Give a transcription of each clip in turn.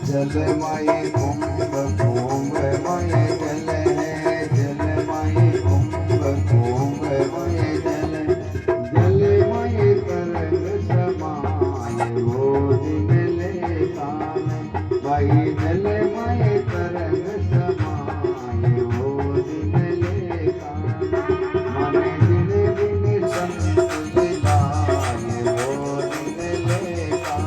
जल माये कुंभ कुंभ माये जल है, जल माये कुंभ कुंभ माये जल, जल माये तरंग समाये वो दिन ले काम, भाई जल माये तरंग समाये वो दिन ले काम, माने दिन दिन संत दिलाये वो दिन ले काम।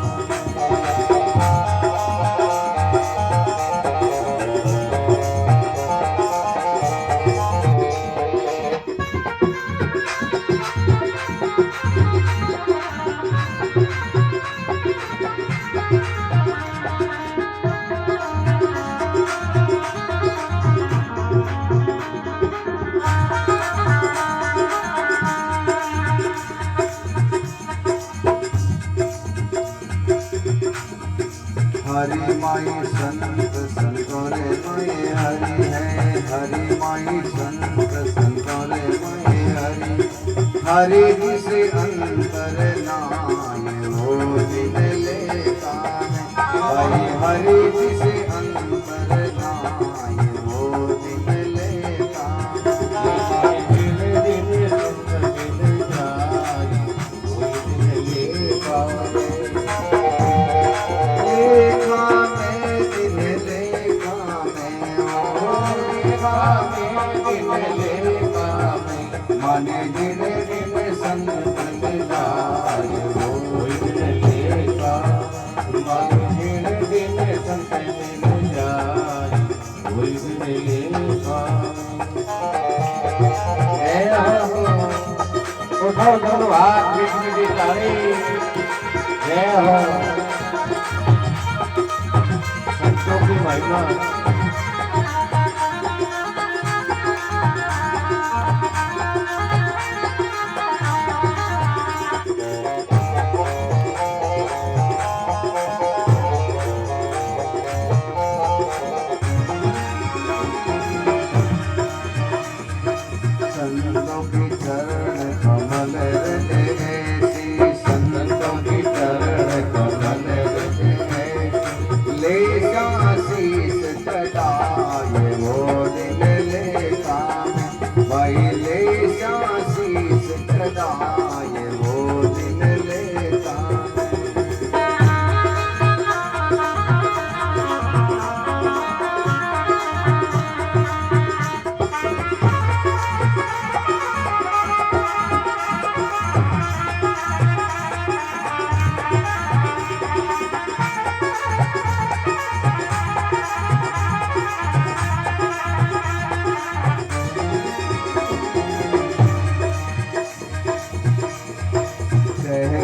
हरि माई संत संतोरे माये हरि है, हरि माई संत संतोरे माये हरि, हरि जिसे अंतर नाय वो दिन ले काम, भाई हरि जिसे अंतर नाय वो दिन ले काम, दिन दिन संत दिन जाय वो दिन ले काम। माने दिन दिन संत दिलाय वो दिन ले काम, माने दिन दिन संत दिलाय वो दिन ले काम। उठो दोनों हाथ बीच में की ताली, जय हो संतों की महिमा। संतों की चरण कमल ऐसी, संतों की चरण कमल ऐसी, ले शीस चढ़ाए वो दिन ले काम, भाई ले शीस चढ़ाए वो दिन ले काम।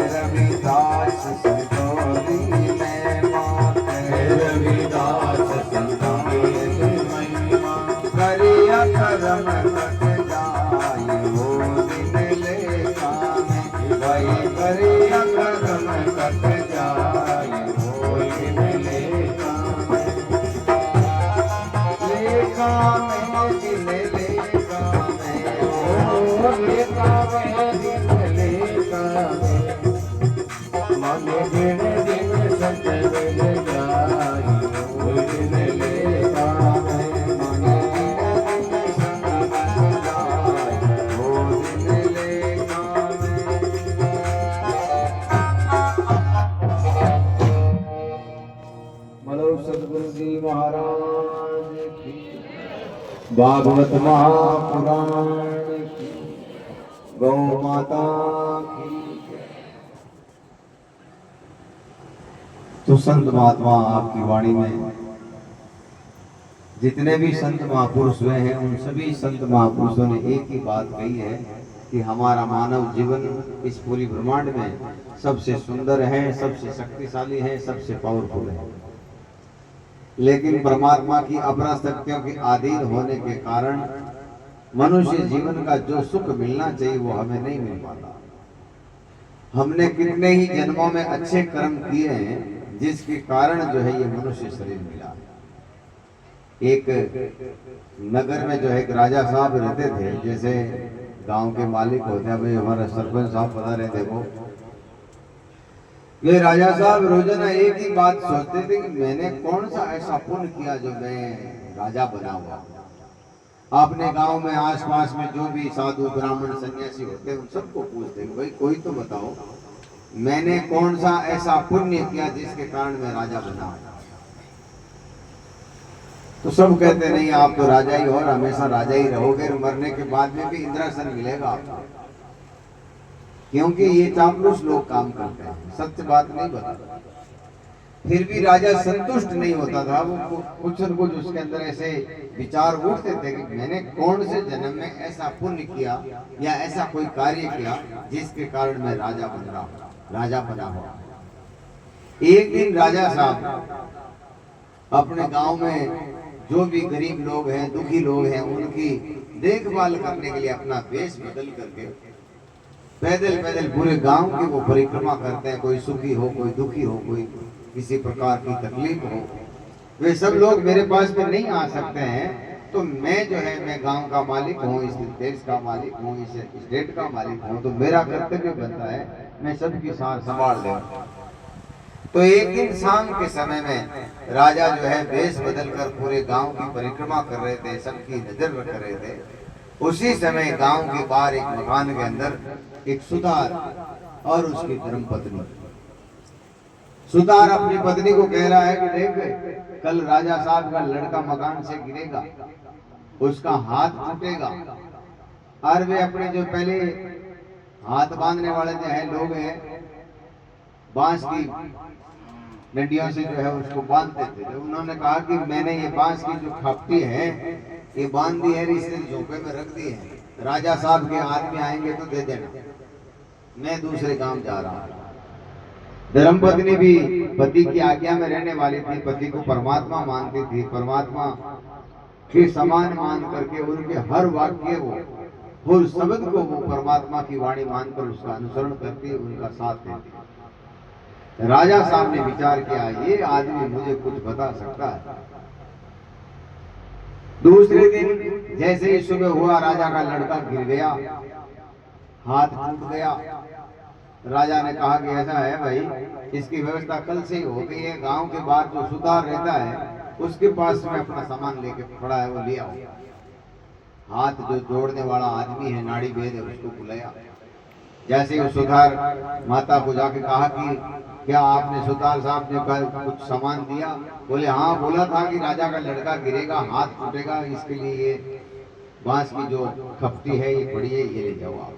रविदास संतोरी में माँ, रविदास संतोरी में माँ, करिया करम कट जाए वो दिन ले काम, भाई करिया करम कट जाए वो दिन ले काम, ले काम दिन ले काम, ओ ले काम दिन ले काम, माने दिन दिन संत दिल जाय वो दिन ले काम, माने दिन दिन संत दिल जाय वो दिन ले काम। बोलो सद्गुरु जी महाराज की, भागवत महापुराण की, गौ माता की। तो संत महात्मा आपकी वाणी में जितने भी संत महापुरुष हुए हैं उन सभी संत महापुरुषों ने एक ही बात कही है कि हमारा मानव जीवन इस पूरी ब्रह्मांड में सबसे सुंदर है, सबसे शक्तिशाली है, सबसे पावरफुल है। लेकिन परमात्मा की अपरा शक्तियों के अधीन होने के कारण मनुष्य जीवन का जो सुख मिलना चाहिए वो हमें नहीं मिल पाता। हमने कितने ही जन्मों में अच्छे कर्म किए हैं जिसके कारण जो है ये मनुष्य शरीर मिला। एक नगर में जो है एक राजा साहब रहते थे, जैसे गांव के मालिक होते हैं, भाई हमारा सरपंच साहब बता रहे थे वो, ये राजा साहब रोजाना एक ही बात सोचते थे कि मैंने कौन सा ऐसा पुण्य किया जो मैं राजा बना हुआ। अपने गांव में आसपास में जो भी साधु ब्राह्मण सन्यासी होते हैं उन सबको पूछते हैं, भाई कोई तो बताओ मैंने कौन सा ऐसा पुण्य किया जिसके कारण मैं राजा बना। तो सब कहते नहीं आप तो राजा ही हो और हमेशा राजा ही रहोगे, मरने के बाद में भी इंद्रासन मिलेगा आपको। क्योंकि ये चापलूस लोग काम करते हैं, सत्य बात नहीं बताते। फिर भी राजा संतुष्ट नहीं होता था, वो कुछ न कुछ उसके अंदर ऐसे विचार उठते थे कि मैंने कौन से जन्म में ऐसा पुण्य किया या ऐसा कोई कार्य किया जिसके कारण मैं राजा बन रहा हूं, राजा बना हुआ। एक दिन राजा साहब अपने गांव में जो भी गरीब लोग हैं, दुखी लोग हैं, उनकी देखभाल करने के लिए अपना वेश बदल करके पैदल पैदल पूरे गांव की वो परिक्रमा करते हैं। कोई सुखी हो, कोई दुखी हो, कोई किसी प्रकार की तकलीफ हो, वे सब लोग मेरे पास में नहीं आ सकते हैं। तो मैं जो है, मैं गांव का मालिक हूँ, इस देश का मालिक हूँ, इस स्टेट का मालिक हूँ, तो मेरा कर्तव्य बनता है मैं सबकी सार संभाल लूं। तो एक दिन शाम के समय में राजा जो है वेश बदल कर पूरे गांव की परिक्रमा कर रहे थे, सबकी नजर रख रहे थे। उसी समय गांव के बाहर एक मकान के अंदर एक सुतार और उसकी धर्मपत्नी, सुतार अपनी पत्नी को कह रहा है कि देख कल राजा साहब का लड़का मकान से गिरेगा, उसका हाथ टूटेगा, और वे अपने जो पहले हाथ बांधने वाले जो है लोग हैं, बांस की डंडियों से जो है उसको बांधते थे। तो उन्होंने कहा कि मैंने ये बांस की जो खपटी है ये बांध दी है, इसे झोंपे में रख दी है, राजा साहब के आदमी आएंगे तो दे देना, मैं दूसरे काम जा रहा हूं। धर्मपत्नी भी पति की आज्ञा में रहने वाली थी, पति को परमात्मा मानती थी, परमात्मा के समान मान करके उनके हर वाक्य वो हर शब्द को वो परमात्मा की वाणी मानकर उसका अनुसरण करती, उनका साथ देती। राजा साहब ने विचार किया ये आदमी मुझे कुछ बता सकता है। दूसरे दिन जैसे ही सुबह हुआ, राजा का लड़का गिर गया, हाथ टूट गया। राजा ने कहा कि ऐसा है भाई, इसकी व्यवस्था कल से ही हो गई है, गांव के बाहर जो सुतार रहता है उसके पास में अपना सामान लेके खड़ा है, वो ले आओ। हाथ जो जोड़ने वाला आदमी है, नाड़ी भेद है, उसको बुलाया। जैसे वो सुतार माता को जाके कहा कि क्या आपने सुतार साहब ने कल कुछ सामान दिया? बोले हाँ, बोला था कि राजा का लड़का गिरेगा, हाथ टूटेगा, इसके लिए ये बांस की जो खपटी है ये पड़ी है, ये ले जाओ आप।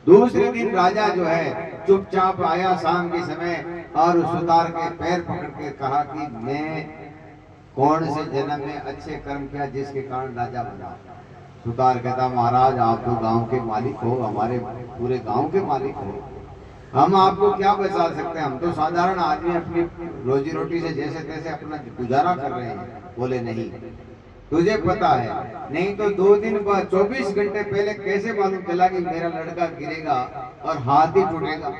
दूसरे दिन राजा जो है चुपचाप आया शाम के समय और उस सुतार के पैर पकड़ के कहा कि मैं कौन से जन्म में अच्छे कर्म किया जिसके कारण राजा बना। सुतार कहता महाराज आप तो गांव के मालिक हो, हमारे पूरे गांव के मालिक हो, हम आपको क्या बचा सकते हैं, हम तो साधारण आदमी अपनी रोजी रोटी से जैसे तैसे अपना गुजारा कर रहे हैं। बोले नहीं, तुझे पता है नहीं तो 2 दिन बाद 24 घंटे पहले कैसे मालूम चला कि मेरा लड़का गिरेगा और हाथ ही टूटेगा,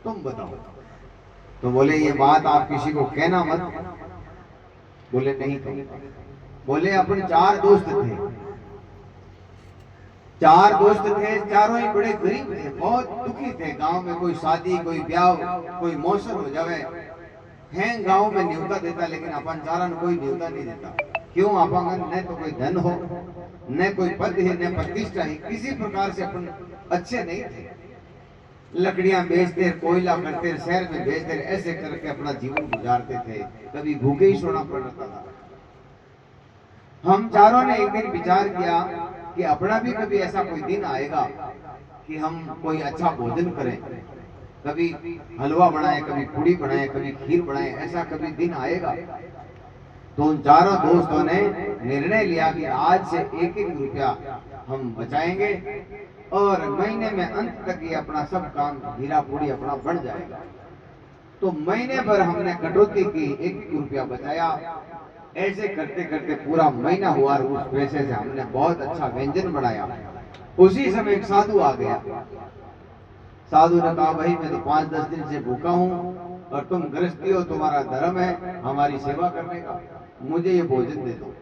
तुम बताओ। तो बोले ये बात आप किसी को कहना मत। बोले नहीं कहूंगा। बोले अपने 4 दोस्त थे, 4 दोस्त थे, चारों ही बड़े गरीब थे, बहुत दुखी थे। गांव में कोई शादी, कोई ब्याह, कोई मौसम हो जावे हैं, गांव में न्योता देता, लेकिन अपन चारण कोई न्योता नहीं देता। क्यों? अपन न तो कोई धन हो, न कोई पद है, न प्रतिष्ठा है, किसी प्रकार से अपन अच्छे नहीं थे। लकड़ियां बेचते, कोयला करते, शहर में बेचते, ऐसे करके अपना जीवन गुजारते थे। कभी भूखे ही सोना पड़ता था। हम चारों ने एक दिन विचार किया कि अपना भी कभी ऐसा कोई दिन आएगा कि हम कोई अच्छा भोजन करें, कभी हलवा बनाए, कभी पूड़ी बनाए, कभी खीर बनाए, ऐसा कभी दिन आएगा। तो उन चारों दोस्तों ने निर्णय लिया कि आज से 1-1 रुपया हम बचाएंगे और महीने में अंत तक ये अपना सब काम हीरा पूड़ी अपना बढ़ जाएगा। तो महीने भर हमने कटौती की, 1 रुपया बचाया। ऐसे करते करते पूरा महीना हुआ और उस पैसे से हमने बहुत अच्छा व्यंजन बनाया। उसी समय एक साधु आ गया। साधु ने कहा भाई मैं तो 5-10 दिन से भूखा हूँ और तुम गृहस्थी हो, तुम्हारा धर्म है हमारी सेवा करने का, मुझे ये भोजन दे दो।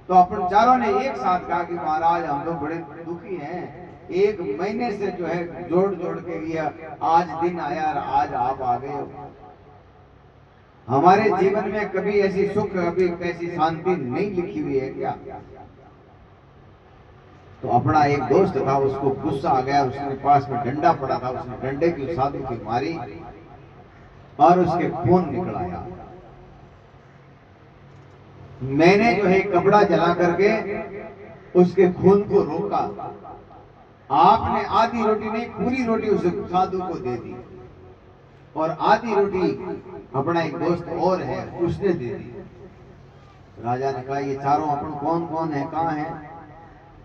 तो अपन चारों ने एक साथ कहा कि महाराज हम तो बड़े दुखी हैं, 1 महीने से जो है जोड़ जोड़ के गया, आज दिन आया और आज आप आ गए हो। हमारे जीवन में कभी ऐसी सुख, कभी कैसी शांति नहीं लिखी हुई है क्या? तो अपना एक दोस्त था, उसको गुस्सा आ गया, उसके पास में डंडा पड़ा था, उसने डंडे की साधु की मारी और उसके खून निकल आया। मैंने जो है कपड़ा जला करके उसके खून को रोका। आपने आधी रोटी नहीं, पूरी रोटी उस साधु को दे दी और आधी रोटी अपना एक दोस्त और है उसने दे दी। राजा ने कहा ये चारों अपन कौन कौन है, कहाँ है?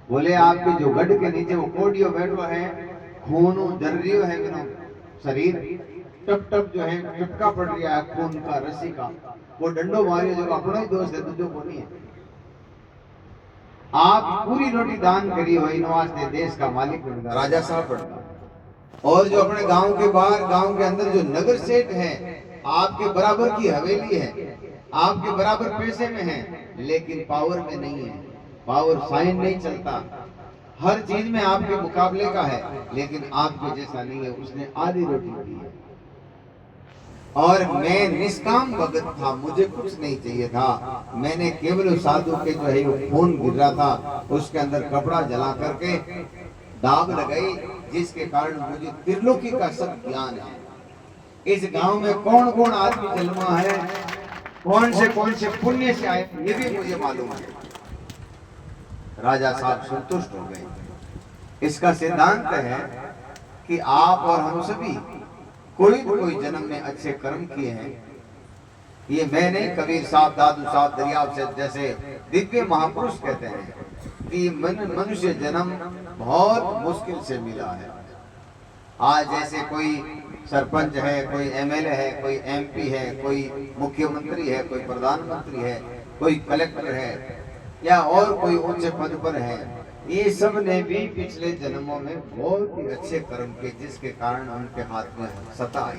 बोले आपके जो गढ़ के नीचे वो कोडियो बैठो है, खूनो जर रियो है, बिनो शरीर टप टप जो है टपका पड़ रहा है खून का, रस्सी का, वो डंडो मारियो जो अपना ही दोस्त है, तुझो को नहीं है। आप पूरी रोटी दान करी हो, इन वास्ते देश का मालिक बनता, राजा साहब बनता। और जो अपने गांव के बाहर, गांव के अंदर जो नगर सेठ है, आपके बराबर की हवेली है, आपके बराबर पैसे में है, लेकिन पावर में नहीं है, पावर साइन नहीं चलता, हर चीज में आपके मुकाबले का है, लेकिन आपके जैसा नहीं है। उसने आधी रोटी दी है और मैं निष्काम भगत था, मुझे कुछ नहीं चाहिए था, मैंने केवल साधु के जो है वो खून गिर रहा था उसके अंदर कपड़ा जला करके दाग लगाई, जिसके कारण मुझे त्रिलोकी का सब ज्ञान है। इस गांव में कौन कौन आदमी जन्मा है, कौन से पुण्य से आए, ये भी मुझे मालूम है। राजा साहब संतुष्ट हो गए। इसका सिद्धांत है कि आप और हम सभी कोई न कोई जन्म में अच्छे कर्म किए हैं। ये मैं नहीं, कबीर साहब, दादू साहब, दरियाव से जैसे दिव्य महापुरुष कहते हैं कि मनुष्य जन्म बहुत मुश्किल से मिला है। आज जैसे कोई सरपंच है, कोई एमएलए है, कोई एमपी है, कोई मुख्यमंत्री है, कोई प्रधानमंत्री है, कोई कलेक्टर है या और कोई ऊंचे पद पर है, ये सब ने भी पिछले जन्मों में बहुत ही अच्छे कर्म किए, जिसके कारण उनके हाथ में सत्ता आई।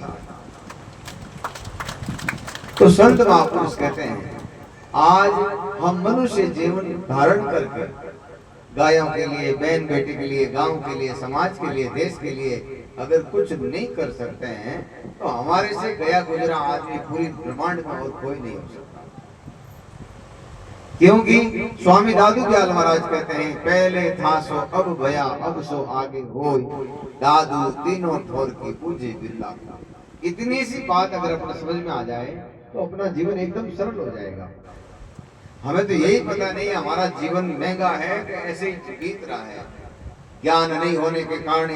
तो संत महापुरुष कहते हैं आज हम मनुष्य जीवन धारण करके गायों के लिए, बहन बेटी के लिए, गांव के लिए, समाज के लिए, देश के लिए अगर कुछ नहीं कर सकते हैं तो हमारे से गया गुजरा आदमी पूरी ब्रह्मांड में और कोई नहीं हो सकता। क्योंकि स्वामी दादू दयाल महाराज कहते हैं पहले था सो अब भया, अब सो आगे होय, दादू तीनों ठोर की पूजे बिरला। इतनी सी बात अगर अपना समझ में आ जाए तो अपना जीवन एकदम सरल हो जाएगा। हमें तो यही पता नहीं है हमारा जीवन महंगा है कि ऐसे ही बीत रहा है, ज्ञान नहीं होने के कारण